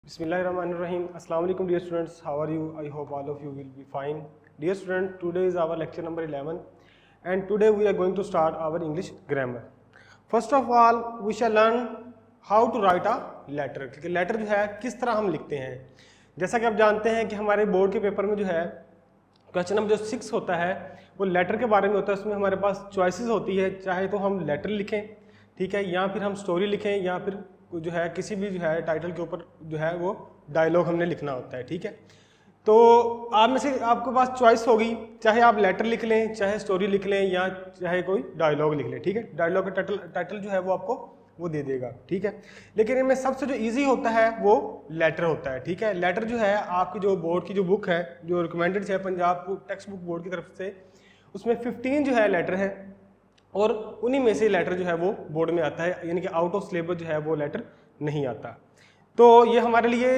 Bismillahirrahmanirrahim. Assalamu alaikum dear students. How are you? I hope all of you will be fine. Dear student, today is our lecture number 11 and today we are going to start our English grammar. First of all, we shall learn how to write a letter. Letter जो है किस तरह हम लिखते हैं. जैसा कि आप जानते हैं कि हमारे बोर्ड के पेपर में जो है क्वेश्चन नंबर जो 6 होता है वो लेटर के बारे में होता है. उसमें हमारे पास चॉइसेस होती है, चाहे तो हम लेटर लिखें, ठीक है, या फिर हम स्टोरी लिखें, या फिर जो है किसी भी जो है टाइटल के ऊपर जो है वो डायलॉग हमने लिखना होता है. ठीक है, तो आप में से आपके पास चॉइस होगी, चाहे आप लेटर लिख लें, चाहे स्टोरी लिख लें, या चाहे कोई डायलॉग लिख लें. ठीक है, डायलॉग का टाइटल जो है वो आपको वो दे देगा. ठीक है, लेकिन इनमें सबसे जो इजी होता है वो लेटर होता है. ठीक है, लेटर जो है आपकी जो बोर्ड की जो बुक है जो रिकमेंडेड है पंजाब टेक्स्ट बुक बोर्ड की तरफ से, उसमें 15 जो है लेटर है और उन्हीं में से लेटर जो है वो बोर्ड में आता है, यानी कि आउट ऑफ सिलेबस जो है वो लेटर नहीं आता. तो ये हमारे लिए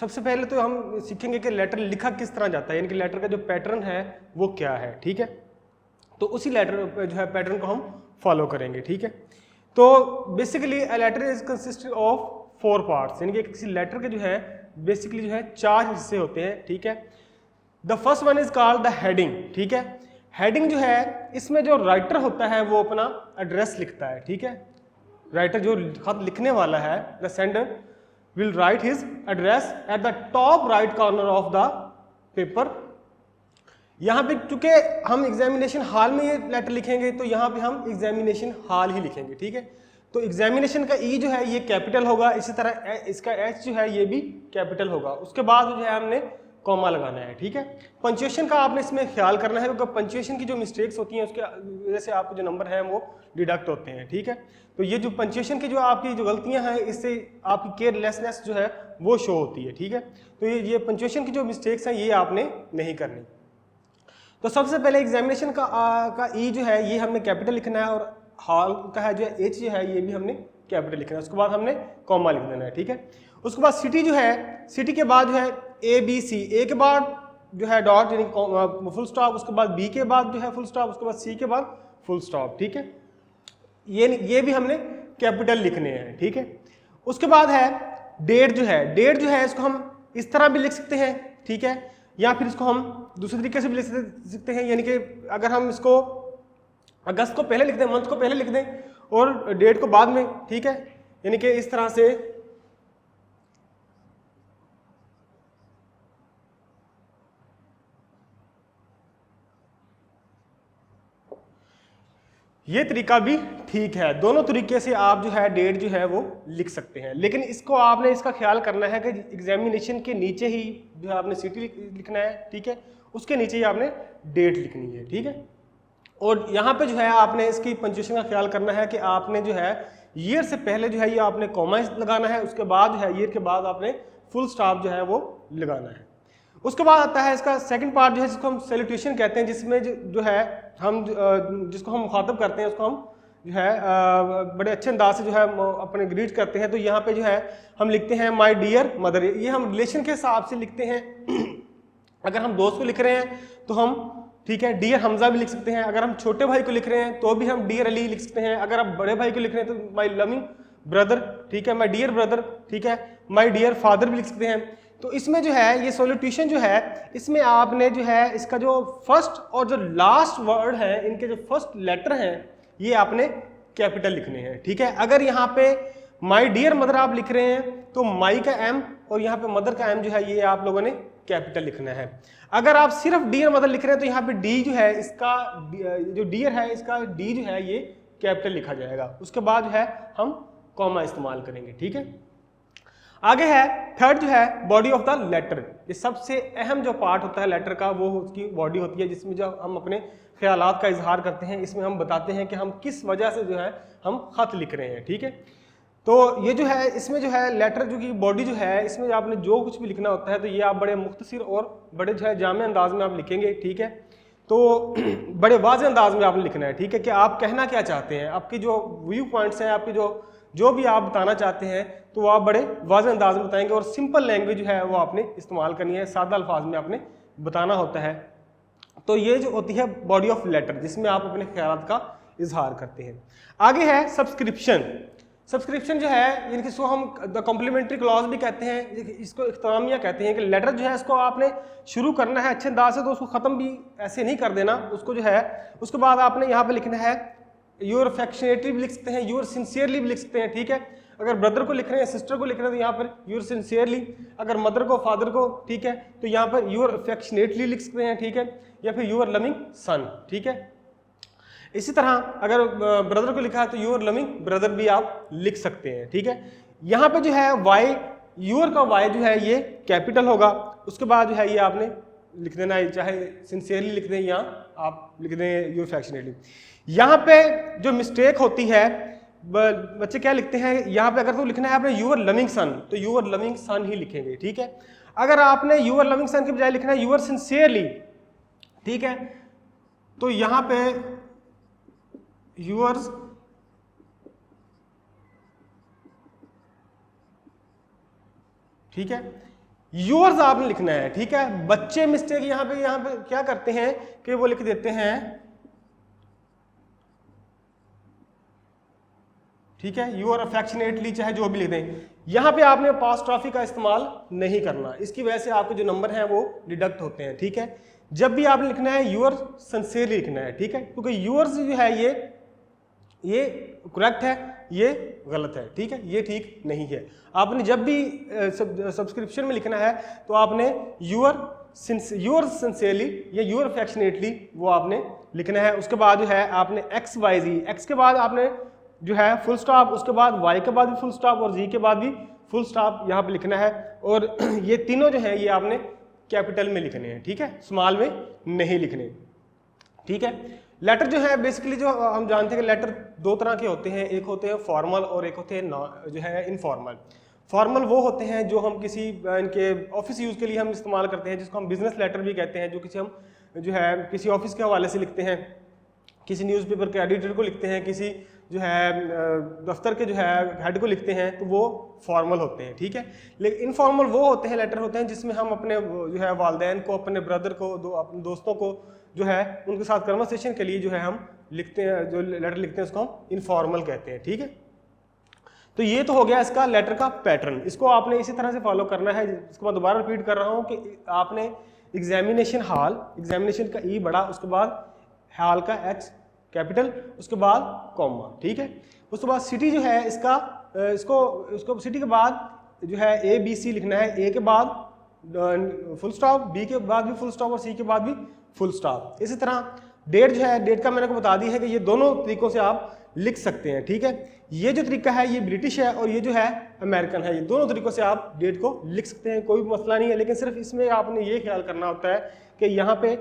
सबसे पहले तो हम सीखेंगे कि लेटर लिखा किस तरह जाता है, यानी कि लेटर का जो पैटर्न है वो क्या है. ठीक है, तो उसी लेटर जो है पैटर्न को हम फॉलो करेंगे. ठीक है, तो basically a letter is consisted of 4 parts, यानी कि किसी लेटर के जो है बेसिकली जो है 4 हिस्से होते हैं. ठीक है, the first one is called the heading. ठीक है, हेडिंग जो है इसमें जो राइटर होता है वो अपना एड्रेस लिखता है. ठीक है, राइटर जो खत लिखने वाला है, the sender will write his address at the top right corner of the paper. यहाँ पे चूंकि हम एग्जामिनेशन हॉल में ये लेटर लिखेंगे तो यहाँ पे हम एग्जामिनेशन हॉल ही लिखेंगे. ठीक है, तो एग्जामिनेशन का ई जो है ये कैपिटल होगा, इसी तरह इसका एच जो है ये भी कैपिटल होगा. उसके बाद जो है हमने कॉमा लगाना है. ठीक है, पंक्चुएशन का आपने इसमें ख्याल करना है, क्योंकि पंक्चुएशन की जो मिस्टेक्स होती हैं उसके वजह से आपके जो नंबर हैं वो डिडक्ट होते हैं. ठीक है, तो ये जो पंक्चुएशन की जो आपकी जो गलतियां हैं इससे आपकी केयरलेसनेस जो है वो शो होती है. ठीक है, तो ये पंक्चुएशन की जो मिस्टेक्स हैं ये आपने नहीं करनी. तो सबसे पहले एग्जामिनेशन का ई जो है ये हमने कैपिटल लिखना है, और हॉल का है जो है एच जो है ये भी हमने कैपिटल लिखना है. उसके बाद हमने कॉमा लिख देना है. ठीक है, उसके बाद सिटी जो है, सिटी के बाद जो है ए बी सी, ए के बाद जो है डॉट यानी फुल स्टॉप, उसके बाद बी के बाद जो है फुल स्टॉप, उसके बाद सी के बाद फुल स्टॉप. ठीक है, ये भी हमने कैपिटल लिखने हैं. ठीक है, उसके बाद है डेट जो है, डेट जो है इसको हम इस तरह भी लिख सकते हैं. ठीक है, या फिर इसको हम दूसरे तरीके से भी लिख सकते हैं, यानी कि अगर हम इसको अगस्त को पहले लिख दें, मंथ को पहले लिख दें और डेट को बाद में. ठीक है, यानी कि इस तरह से ये तरीका भी ठीक है. दोनों तरीके से आप जो है डेट जो है वो लिख सकते हैं, लेकिन इसको आपने इसका ख्याल करना है कि एग्जामिनेशन के नीचे ही जो है आपने सिटी लिखना है. ठीक है, उसके नीचे ही आपने डेट लिखनी है. ठीक है, और यहाँ पे जो है आपने इसकी पंक्चुएशन का ख्याल करना है कि आपने जो है ईयर से पहले जो है ये आपने कॉमा लगाना है, उसके बाद जो है ईयर के बाद आपने फुल स्टॉप जो है वो लगाना है. उसके बाद आता है इसका सेकंड पार्ट जो है जिसको हम सैल्यूटेशन कहते हैं, जिसमें जो है हम जिसको हम मुखातब करते हैं उसको हम जो है बड़े अच्छे अंदाज से जो है अपने ग्रीट करते हैं. तो यहाँ पे जो है हम लिखते हैं माय डियर मदर, ये हम रिलेशन के हिसाब से लिखते हैं. अगर हम दोस्त को लिख रहे हैं तो हम ठीक है डियर हमजा भी लिख सकते हैं. अगर हम छोटे भाई को लिख रहे हैं तो भी हम डियर अली लिख सकते हैं. अगर आप बड़े भाई को लिख रहे हैं तो माय लविंग ब्रदर, ठीक है, माय डियर ब्रदर, ठीक है, माय डियर फादर भी लिख सकते हैं. तो इसमें जो है ये सॉल्यूटेशन जो है इसमें आपने जो है इसका जो फर्स्ट और जो लास्ट वर्ड है इनके जो फर्स्ट लेटर हैं ये आपने कैपिटल लिखने हैं. ठीक है, अगर यहाँ पे माय डियर मदर आप लिख रहे हैं तो माई का एम और यहाँ पे मदर का एम जो है ये आप लोगों ने कैपिटल लिखना है. अगर आप सिर्फ डियर मदर लिख रहे हैं तो यहाँ पे डी जो है इसका जो डियर है इसका डी जो है ये कैपिटल लिखा जाएगा. उसके बाद जो है हम कॉमा इस्तेमाल करेंगे. ठीक है, आगे है थर्ड जो है बॉडी ऑफ द लेटर. ये सबसे अहम जो पार्ट होता है लेटर का वो उसकी बॉडी होती है, जिसमें जो हम अपने ख्यालात का इजहार करते हैं. इसमें हम बताते हैं कि हम किस वजह से जो है हम खत लिख रहे हैं. ठीक है, तो ये जो है इसमें जो है लेटर जो की बॉडी जो है इसमें आपने जो कुछ भी लिखना होता है तो ये आप बड़े मुख्तसर और बड़े जो है जामे अंदाज में आप लिखेंगे. ठीक है, तो बड़े वाज़े अंदाज में आपने लिखना है. ठीक है, कि आप कहना क्या चाहते हैं, आपके जो व्यू पॉइंट्स हैं, आपके जो भी आप बताना चाहते हैं तो आप बड़े वाज़े अंदाज में बताएंगे, और सिंपल लैंग्वेज जो है वो आपने इस्तेमाल करनी है, सादा अल्फाज में आपने बताना होता है. तो ये जो होती है बॉडी ऑफ लेटर जिसमें आप अपने ख्यालात का इजहार करते हैं. आगे है सब्सक्रिप्शन. सब्सक्रिप्शन जो है इसको हम द कॉम्प्लीमेंट्री क्लॉज भी कहते हैं, इसको इख्तितामिया कहते हैं कि लेटर जो है इसको आपने शुरू करना है अच्छे अंदाज से, तो उसको ख़त्म भी ऐसे नहीं कर देना उसको जो है। उसके बाद आपने यहाँ पे लिखना है योर अफेक्शनेटली भी लिख सकते हैं, योर सिंसियरली भी लिख सकते हैं, ठीक है। अगर ब्रदर को लिख रहे हैं, सिस्टर को लिख रहे हैं, तो यहाँ पर योर सिंसियरली, अगर मदर को, फादर को, ठीक है, तो यहाँ पर योर अफेक्शनेटली लिख सकते हैं, ठीक है, या फिर योर लविंग सन, ठीक है। इसी तरह अगर ब्रदर को लिखा है तो योर लविंग ब्रदर भी आप लिख सकते हैं, ठीक है। यहाँ पे जो है वाई, योर का वाई जो है ये कैपिटल होगा। उसके बाद जो है ये आपने लिख देना है, चाहे सिंसियरली लिख दें या आप लिख दें योर अफेक्शनेटली। यहाँ पे जो मिस्टेक होती है, बच्चे क्या लिखते हैं, यहाँ पे अगर तो लिखना है आपने योर लविंग सन, तो योर लविंग सन ही लिखेंगे, ठीक है। अगर आपने योर लविंग सन के बजाय लिखना है योर सिंसियरली, ठीक है, तो यहाँ पे योर्स ठीक है, योर्स आपने लिखना है, ठीक है। बच्चे मिस्टेक यहाँ पे क्या करते हैं कि वो लिख देते हैं, ठीक है, योर अफेक्शनेटली, चाहे जो भी लिख दें। यहाँ पे आपने अपॉस्ट्रोफी का इस्तेमाल नहीं करना, इसकी वजह से आपके जो नंबर हैं वो डिडक्ट होते हैं, ठीक है। जब भी आपने लिखना है योर सिंसियरली लिखना है, ठीक है, क्योंकि योर्स जो है ये करेक्ट है, ये गलत है, ठीक है, ये ठीक नहीं है। आपने जब भी सब्सक्रिप्शन में लिखना है तो आपने योर सिंसियरली या योर अफेक्शनेटली वो आपने लिखना है। उसके बाद जो है आपने एक्स वाई जी, एक्स के बाद आपने जो है फुल स्टॉप, उसके बाद वाई के बाद भी फुल स्टॉप और जी के बाद भी फुल स्टॉप यहाँ पे लिखना है। और ये तीनों जो है ये आपने कैपिटल में लिखने हैं, ठीक है, स्मॉल में नहीं लिखने, ठीक है। लेटर जो है बेसिकली जो हम जानते हैं कि लेटर दो तरह के होते हैं, एक होते हैं फॉर्मल और एक होते हैं जो है इनफॉर्मल। फॉर्मल वो होते हैं जो हम किसी इनके ऑफिस यूज़ के लिए हम इस्तेमाल करते हैं, जिसको हम बिजनेस लेटर भी कहते हैं, जो किसी हम जो है किसी ऑफिस के हवाले से लिखते हैं, किसी न्यूज़पेपर के एडिटर को लिखते हैं, किसी जो है दफ्तर के जो है हेड को लिखते हैं, तो वो फॉर्मल होते हैं, ठीक है। लेकिन इनफॉर्मल वो होते हैं, लेटर होते हैं जिसमें हम अपने जो है वालिदैन को, अपने ब्रदर को, अपने दोस्तों को जो है उनके साथ कन्वर्सेशन के लिए जो है हम लिखते हैं, जो लेटर लिखते हैं उसको हम इनफॉर्मल कहते हैं, ठीक है। तो ये तो हो गया इसका लेटर का पैटर्न, इसको आपने इसी तरह से फॉलो करना है। इसको मैं दोबारा रिपीट कर रहा हूँ कि आपने एग्जामिनेशन हॉल, एग्जामिनेशन का ई बड़ा, उसके बाद हॉल का एच कैपिटल, उसके बाद कॉमा, ठीक है। उसके बाद सिटी जो है इसको सिटी के बाद जो है ए बी सी लिखना है, ए के बाद फुल स्टॉप, बी के बाद भी फुल स्टॉप और सी के बाद भी फुल स्टॉप। इसी तरह डेट जो है, डेट का मैंने को बता दी है कि ये दोनों तरीकों से आप लिख सकते हैं, ठीक है। ये जो तरीका है ये ब्रिटिश है और ये जो है अमेरिकन है, ये दोनों तरीकों से आप डेट को लिख सकते हैं, कोई भी मसला नहीं है। लेकिन सिर्फ इसमें आपने ये ख्याल करना होता है कि यहाँ पे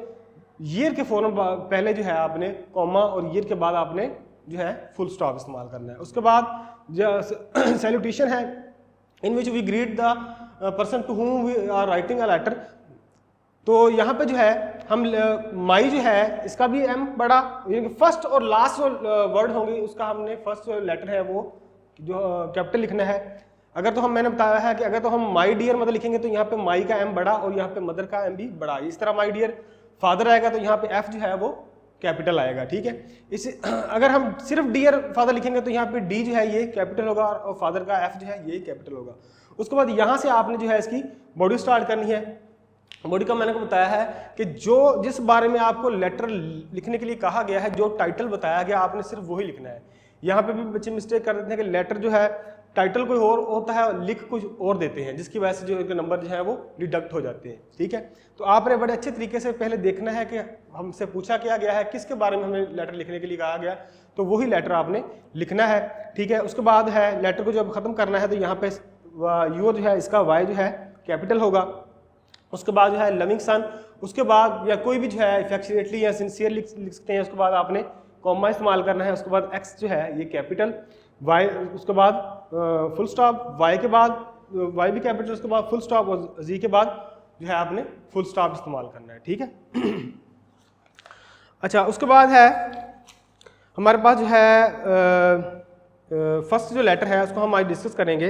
ईयर के फौरन पहले जो है आपने कॉमा और ईयर के बाद आपने जो है फुल स्टॉप इस्तेमाल करना है। उसके बाद जो सैल्यूटेशन है, in which we greet the person to whom we are writing a letter, तो यहाँ पे जो है हम माई जो है इसका भी एम बड़ा, यानी कि फर्स्ट और लास्ट जो वर्ड होंगे उसका हमने फर्स्ट जो लेटर है वो जो कैपिटल लिखना है। अगर तो मैंने बताया है कि अगर तो हम माई डियर मदर लिखेंगे तो यहाँ पे माई का एम बड़ा और यहाँ पे मदर का एम भी बड़ा। इस तरह माई डियर फादर आएगा तो यहाँ पे एफ जो है वो कैपिटल आएगा, ठीक है। इस अगर हम सिर्फ डियर फादर लिखेंगे तो यहाँ पे डी जो है ये कैपिटल होगा और फादर का एफ जो है ये कैपिटल होगा। उसके बाद यहाँ से आपने जो है इसकी बॉडी स्टार्ट करनी है। बॉडी का मैंने को बताया है कि जो जिस बारे में आपको लेटर लिखने के लिए कहा गया है, जो टाइटल बताया गया आपने सिर्फ वही लिखना है। यहाँ पे भी बच्चे मिस्टेक कर देते हैं कि लेटर जो है टाइटल कोई और होता है और लिख कुछ और देते हैं, जिसकी वजह से जो इनके नंबर जो है वो डिडक्ट हो जाते हैं, ठीक है। तो आपने बड़े अच्छे तरीके से पहले देखना है कि हमसे पूछा क्या गया है, किसके बारे में हमें लेटर लिखने के लिए कहा गया, तो वही लेटर आपने लिखना है, ठीक है। उसके बाद है लेटर को जब खत्म करना है तो यहाँ पे योर जो है इसका वाई जो है कैपिटल होगा। उसके बाद जो है लविंग सन, उसके बाद या कोई भी जो है अफेक्शनेटली या सिंसियर लिख सकते हैं। उसके बाद आपने कॉमा इस्तेमाल करना है। उसके बाद एक्स जो है ये कैपिटल, वाई उसके बाद फुल स्टॉप, वाई के बाद वाई भी कैपिटल, उसके बाद फुल स्टॉप और जी के बाद जो है आपने फुल स्टॉप इस्तेमाल करना है, ठीक है। अच्छा, उसके बाद है हमारे पास जो है फर्स्ट जो लेटर है उसको हम आज डिस्कस करेंगे।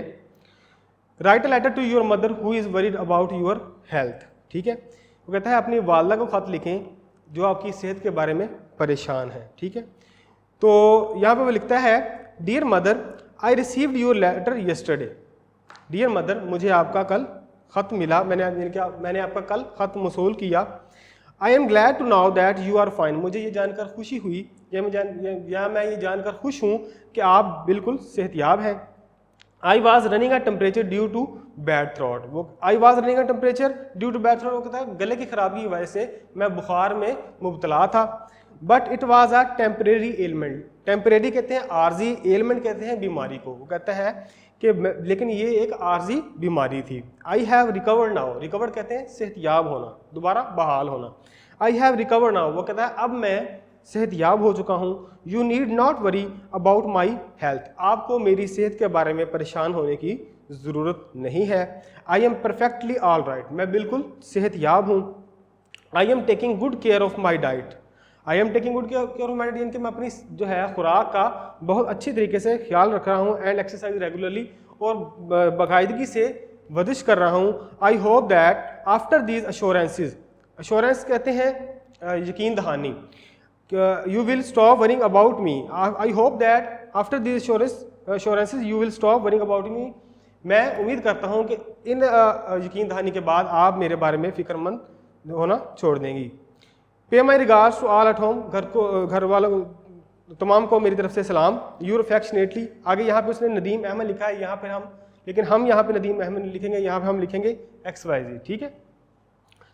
Write a letter to your mother who is worried about your health, ठीक है। वो कहता है अपनी वालदा को खत लिखें जो आपकी सेहत के बारे में परेशान है, ठीक है। तो यहाँ पे वो लिखता है dear mother I received your letter yesterday. Dear mother, मुझे आपका कल ख़त मिला, मैंने आपका कल ख़त मौसूल किया। I am glad to now that you are fine. मुझे ये जानकर खुशी हुई मैं ये जानकर खुश हूँ कि आप बिल्कुल सेहतयाब हैं। I was running a temperature due to bad throat. वो I was running a temperature due to bad throat, वो कहता है गले की खराबी की वजह से मैं बुखार में मुबतला था। But it was a temporary element. Temporary कहते हैं आर्जी, एलिमेंट कहते हैं बीमारी को। वो कहता है कि लेकिन ये एक आर्जी बीमारी थी। I have recovered now. Recovered कहते हैं सेहतयाब होना, दोबारा बहाल होना। आई हैव रिकवर्ड नाउ, वो कहता है अब मैं सेहतयाब हो चुका हूँ। You need not worry about my health. आपको मेरी सेहत के बारे में परेशान होने की ज़रूरत नहीं है। I am perfectly all right. मैं बिल्कुल सेहतयाब हूँ। I am taking good care of my diet. I am taking good care of my diet, कि मैं अपनी जो है खुराक का बहुत अच्छी तरीके से ख्याल रख रहा हूँ। एंड एक्सरसाइज रेगुलरली, और बाकायदगी से वर्जिश कर रहा हूँ। I hope that after these assurances, assurance कहते हैं यकीन दहानी, you will stop worrying about me. I hope that after these assurances you will stop worrying about me. मैं उम्मीद करता हूँ कि इन यकीन दहानी के बाद आप मेरे बारे में फ़िक्रमंद होना छोड़ देंगी। Pay my regards to all at home. घर वालों तमाम को मेरी तरफ से सलाम। Your affectionately. आगे यहाँ पे उसने नदीम अहमद लिखा है, यहाँ पे हम यहाँ पे नदीम अहमद लिखेंगे, यहाँ पे हम लिखेंगे XYZ, ठीक है।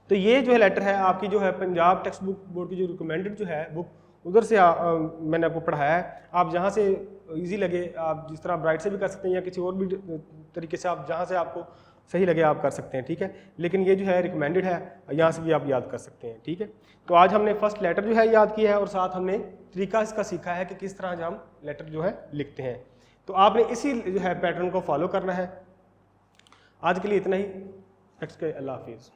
तो ये जो है लेटर है आपकी जो है पंजाब टेक्स्ट बुक बोर्ड की जो रिकमेंडेड जो है बुक, उधर से मैंने आपको पढ़ाया है। आप जहाँ से इजी लगे, आप जिस तरह ब्राइट से भी कर सकते हैं या किसी और भी तरीके से, आप जहाँ से आपको सही लगे आप कर सकते हैं, ठीक है। लेकिन ये जो है रिकमेंडेड है, यहाँ से भी आप याद कर सकते हैं, ठीक है। तो आज हमने फर्स्ट लेटर जो है याद किया है, और साथ हमने तरीका इसका सीखा है कि किस तरह जो हम लेटर जो है लिखते हैं। तो आपने इसी जो है पैटर्न को फॉलो करना है। आज के लिए इतना ही। अल्लाह हाफिज़।